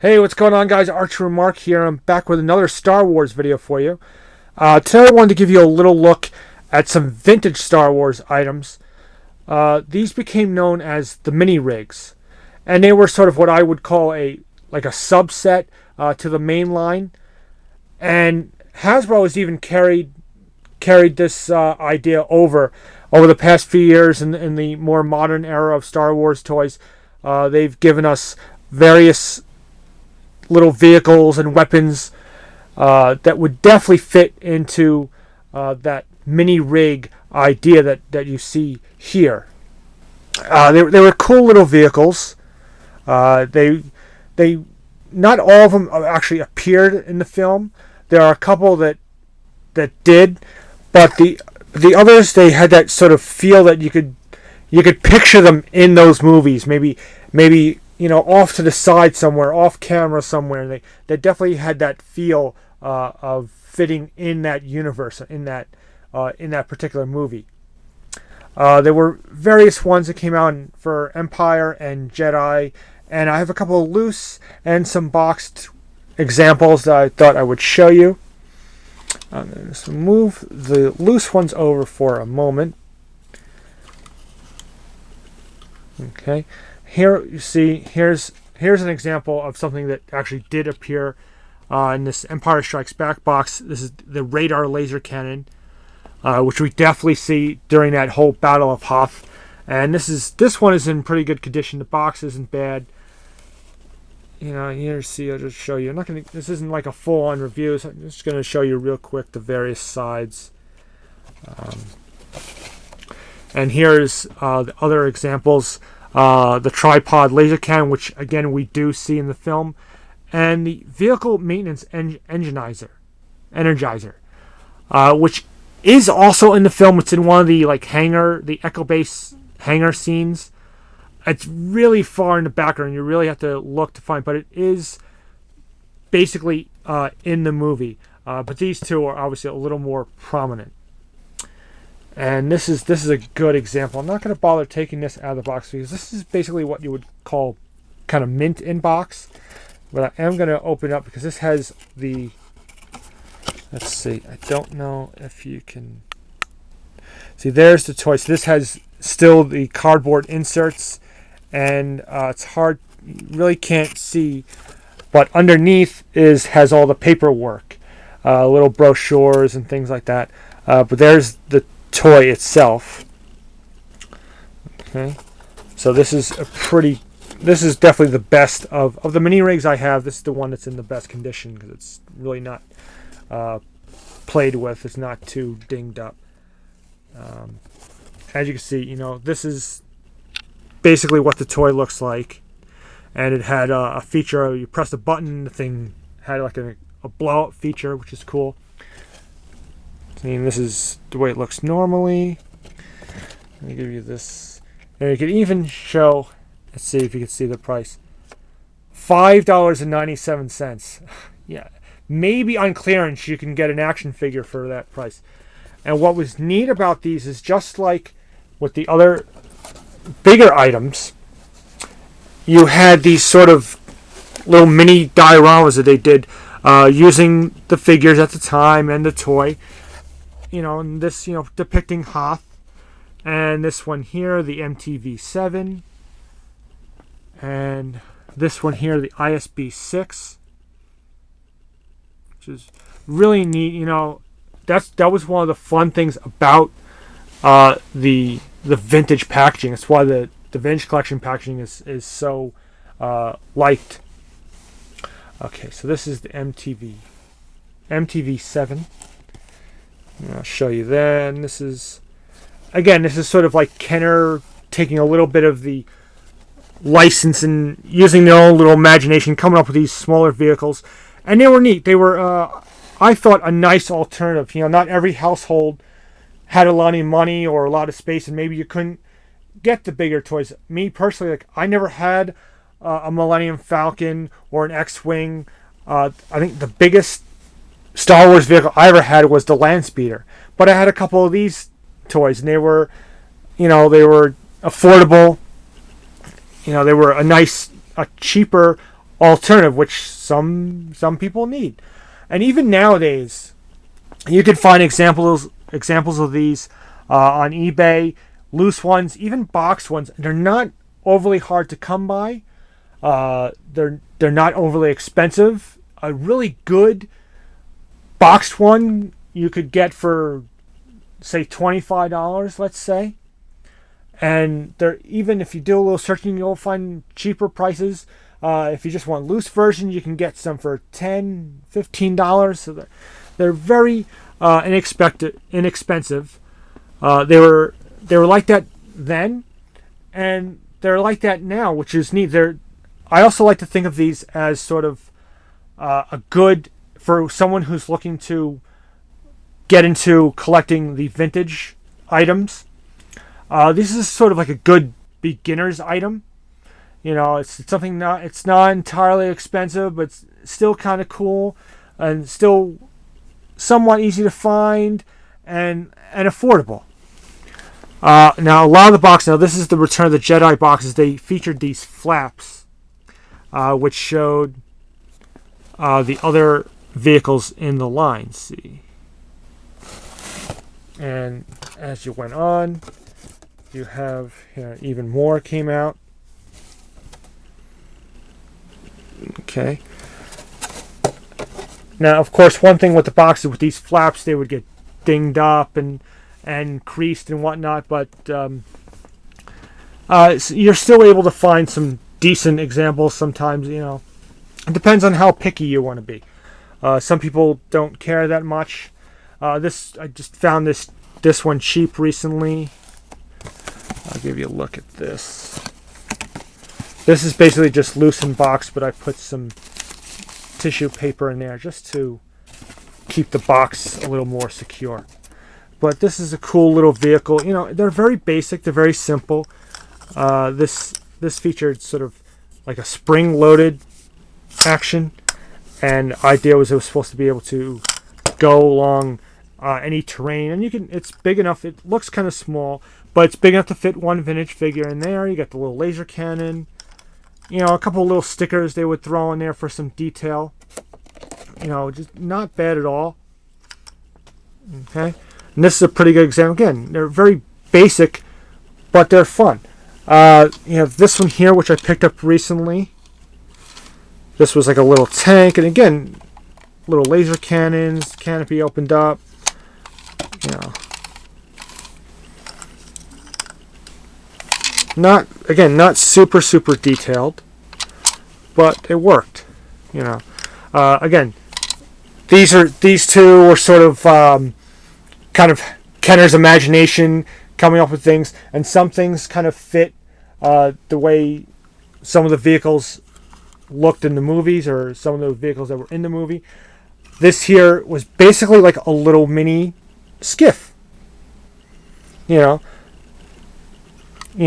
Hey, what's going on, guys? Archer Mark here. I'm back with another Star Wars video for you. Today I wanted to give you a little look at some vintage Star Wars items. These became known as the mini rigs, and they were sort of what I would call a subset to the main line. And Hasbro has even carried this idea over the past few years in the more modern era of Star Wars toys. They've given us various little vehicles and weapons that would definitely fit into that mini rig idea that you see here. They were cool little vehicles. They not all of them actually appeared in the film. There are a couple that did, but the others, they had that sort of feel that you could picture them in those movies. Maybe off to the side somewhere, off camera somewhere. They definitely had that feel of fitting in that universe, in that particular movie. There were various ones that came out for Empire and Jedi, and I have a couple of loose and some boxed examples that I thought I would show you. I'm going to just move the loose ones over for a moment. Okay. Here you see, here's an example of something that actually did appear in this Empire Strikes Back box. This is the radar laser cannon, which we definitely see during that whole Battle of Hoth. And this one is in pretty good condition. The box isn't bad. Here, see, I'll just show you. This isn't like a full-on review, so I'm just going to show you real quick the various sides. And here's the other examples. The tripod laser cannon, which again we do see in the film, and the vehicle maintenance energizer, which is also in the film. It's in one of the the Echo Base hangar scenes. It's really far in the background. You really have to look to find, but it is basically in the movie. But these two are obviously a little more prominent. And this is a good example. I'm not going to bother taking this out of the box because this is basically what you would call kind of mint in box. But I am going to open it up because this has the... Let's see. I don't know if you can... See, there's the toy. So this has still the cardboard inserts. And it's hard... You really can't see. But underneath has all the paperwork. Little brochures and things like that. But there's the toy itself. Okay, so this is definitely the best of the mini rigs I have. This is the one that's in the best condition because it's really not played with. It's not too dinged up. As you can see, this is basically what the toy looks like, and it had a feature. You press a button, the thing had like a blow-up feature, which is cool. This is the way it looks normally. Let me give you this. And you can even show, let's see if you can see the price. $5.97. Yeah, maybe on clearance you can get an action figure for that price. And what was neat about these is just like with the other bigger items, you had these sort of little mini dioramas that they did using the figures at the time and the toy. And this, depicting Hoth. And this one here, the MTV-7. And this one here, the ISB-6. Which is really neat. That was one of the fun things about the vintage packaging. That's why the vintage collection packaging is so liked. Okay, so this is the MTV-7. I'll show you that. And this is sort of like Kenner taking a little bit of the license and using their own little imagination, coming up with these smaller vehicles. And they were neat. They were, I thought, a nice alternative. Not every household had a lot of money or a lot of space, and maybe you couldn't get the bigger toys. Me personally, I never had a Millennium Falcon or an X-Wing. I think the biggest Star Wars vehicle I ever had was the Land Speeder, but I had a couple of these toys, and they were affordable. They were a cheaper alternative, which some people need. And even nowadays, you can find examples of these on eBay, loose ones, even boxed ones. They're not overly hard to come by. They're not overly expensive. A really good boxed one you could get for, say, $25, let's say. And they're, even if you do a little searching, you'll find cheaper prices. If you just want loose version, you can get some for $10, $15. So they're very inexpensive. They were like that then, and they're like that now, which is neat. I also like to think of these as sort of a good for someone who's looking to get into collecting the vintage items. This is sort of like a good beginner's item. You know, it's something it's not entirely expensive, but it's still kind of cool and still somewhat easy to find and affordable. Now, a lot of the boxes, now this is the Return of the Jedi boxes, they featured these flaps, which showed the other vehicles in the line. See, and as you went on, you have here even more came out. Okay. Now, of course, one thing with the boxes with these flaps, they would get dinged up and creased and whatnot, but you're still able to find some decent examples sometimes. You know, it depends on how picky you want to be. Some people don't care that much. I just found this one cheap recently. I'll give you a look at this. This is basically just loose in box, but I put some tissue paper in there just to keep the box a little more secure. But this is a cool little vehicle. You know, they're very basic. They're very simple. This featured sort of like a spring-loaded action, and the idea was it was supposed to be able to go along any terrain. And it's big enough. It looks kind of small, but it's big enough to fit one vintage figure in there. You got the little laser cannon. You know, a couple of little stickers they would throw in there for some detail. You know, just not bad at all. Okay. And this is a pretty good example. Again, they're very basic, but they're fun. You have this one here, which I picked up recently. This was like a little tank. And again, little laser cannons, canopy opened up. You know. Not super detailed, but it worked. You know, again, these two were sort of kind of Kenner's imagination coming up with things, and some things kind of fit the way some of the vehicles looked in the movies, or some of the vehicles that were in the movie. This here was basically like a little mini skiff. You know,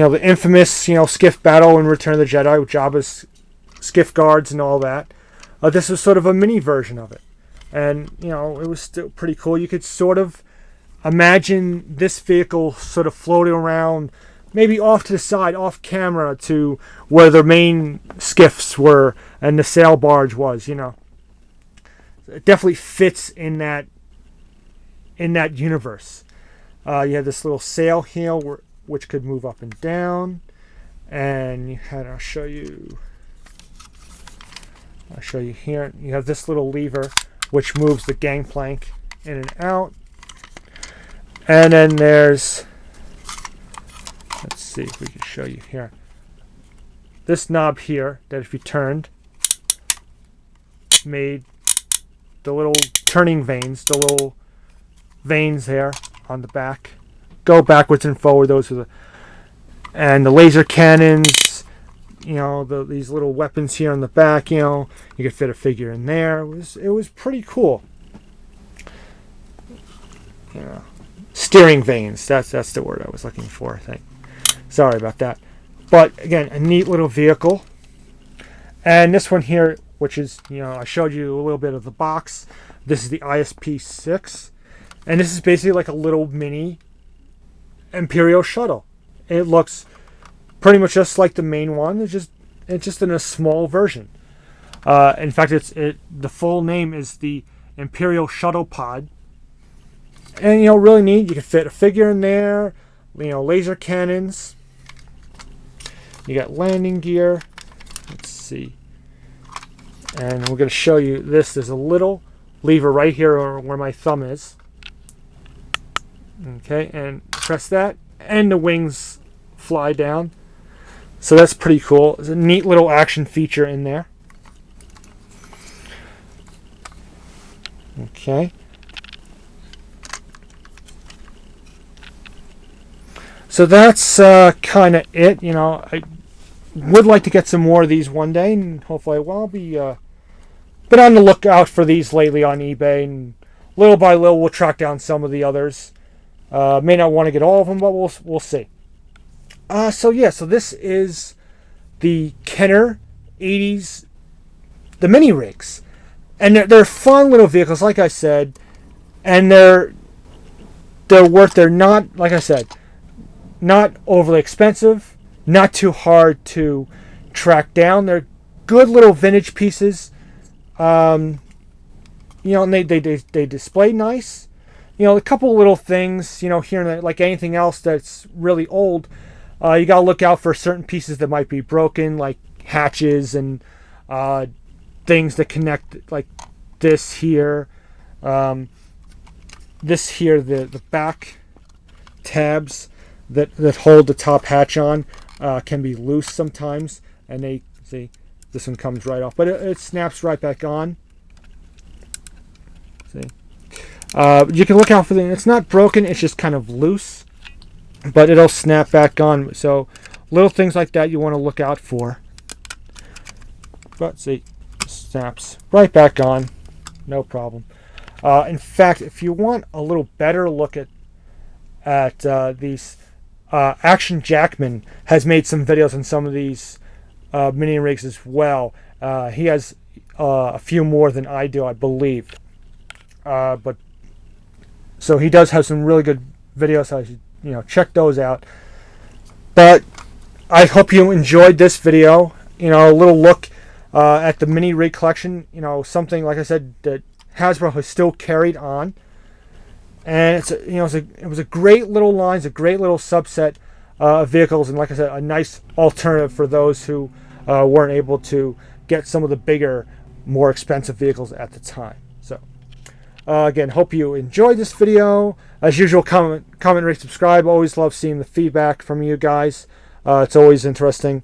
the infamous, skiff battle in Return of the Jedi with Jabba's skiff guards and all that. This was sort of a mini version of it. And, it was still pretty cool. You could sort of imagine this vehicle sort of floating around, maybe off to the side, off camera, to where the main skiffs were and the sail barge was, It definitely fits in that universe. You have this little sail here which could move up and down, and I'll show you here. You have this little lever which moves the gangplank in and out, and then there's, let's see if we can show you here, this knob here that if you turned made the little turning vanes, the little vanes there on the back go backwards and forward. Those are and the laser cannons, these little weapons here on the back, you could fit a figure in there. It was pretty cool. Steering vanes, that's the word I was looking for, I think. Sorry about that. But again, a neat little vehicle. And this one here, which is, I showed you a little bit of the box. This is the ISP-6. And this is basically like a little mini Imperial shuttle. It looks pretty much just like the main one. It's just in a small version. In fact, the full name is the Imperial Shuttle Pod. And, really neat. You can fit a figure in there, laser cannons. You got landing gear. Let's see. And we're going to show you this. There's a little lever right here where my thumb is. Okay, and press that, and the wings fly down. So that's pretty cool. There's a neat little action feature in there. Okay. So that's kind of it. I would like to get some more of these one day, and hopefully I will. I'll be been on the lookout for these lately on eBay, and little by little we'll track down some of the others. May not want to get all of them, but we'll see. So this is the Kenner 80s, the mini rigs, and they're fun little vehicles, like I said, and they're not, like I said, not overly expensive, not too hard to track down. They're good little vintage pieces. And they display nice. A couple little things, here and there, like anything else that's really old, you got to look out for certain pieces that might be broken, like hatches and things that connect, like this here. The back tabs that hold the top hatch on can be loose sometimes, and they see this one comes right off, but it snaps right back on. See, you can look out for the. It's not broken; it's just kind of loose, but it'll snap back on. So little things like that you want to look out for. But see, it snaps right back on, no problem. In fact, if you want a little better look at these, Action Jackman has made some videos on some of these mini rigs as well. He has a few more than I do, I believe. But so he does have some really good videos. So I should check those out. But I hope you enjoyed this video. A little look at the mini rig collection. Something, like I said, that Hasbro has still carried on. And it was a great little line, it's a great little subset of vehicles, and like I said, a nice alternative for those who weren't able to get some of the bigger, more expensive vehicles at the time. So again, hope you enjoyed this video. As usual, comment, rate, subscribe. Always love seeing the feedback from you guys. It's always interesting.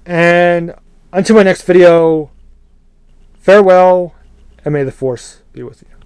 And until my next video, farewell, and may the Force be with you.